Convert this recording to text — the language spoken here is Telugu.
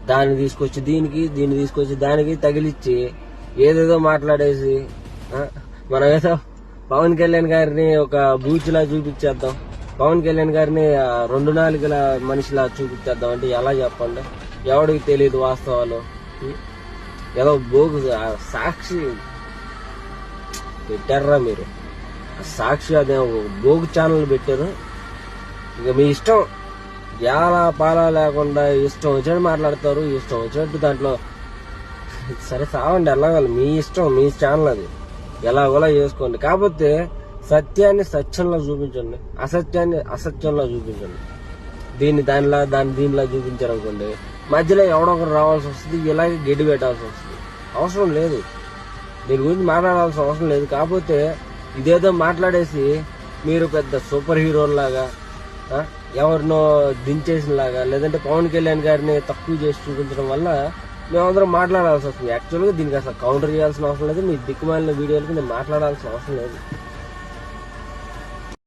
దాన్ని తీసుకొచ్చి దీనికి, దీన్ని తీసుకొచ్చి దానికి తగిలిచ్చి ఏదేదో మాట్లాడేసి మనం ఏదో పవన్ కళ్యాణ్ గారిని ఒక బూచిలా చూపించేద్దాం, పవన్ కళ్యాణ్ గారిని 2 నాలుగుల మనిషిలా చూపించేద్దాం అంటే ఎలా చెప్పండి? ఎవడికి తెలియదు వాస్తవాలు. ఏదో బోగు సాక్షి పెట్టారా మీరు, సాక్షి అదే బోగు ఛానల్ పెట్టారు. ఇక మీ ఇష్టం, ఎలా పాలా లేకుండా ఇష్టం వచ్చినట్టు మాట్లాడతారు, ఇష్టం వచ్చినట్టు దాంట్లో సరే సావండి, ఎలాగాలి మీ ఇష్టం, మీ ఛానల్ అది ఎలాగోలా చేసుకోండి. కాకపోతే సత్యాన్ని సత్యంలో చూపించండి, అసత్యాన్ని అసత్యంలో చూపించండి. దీన్ని దానిలా, దాన్ని దీనిలా చూపించారనుకోండి, మధ్యలో ఎవడొకరు రావాల్సి వస్తుంది, ఇలాగే గెడ్డి పెట్టాల్సి వస్తుంది. అవసరం లేదు, దీని గురించి మాట్లాడాల్సిన అవసరం లేదు. కాకపోతే ఇదేదో మాట్లాడేసి మీరు పెద్ద సూపర్ హీరోలాగా, ఎవరినో దించేసిన లాగా, లేదంటే పవన్ కళ్యాణ్ గారిని తక్కువ చేసి చూపించడం వల్ల మేమందరం మాట్లాడాల్సి వస్తుంది. యాక్చువల్గా దీనికి అసలు కౌంటర్ చేయాల్సిన అవసరం లేదు, మీ దిక్కుమాలిన వీడియోలకి నేను మాట్లాడాల్సిన అవసరం లేదు.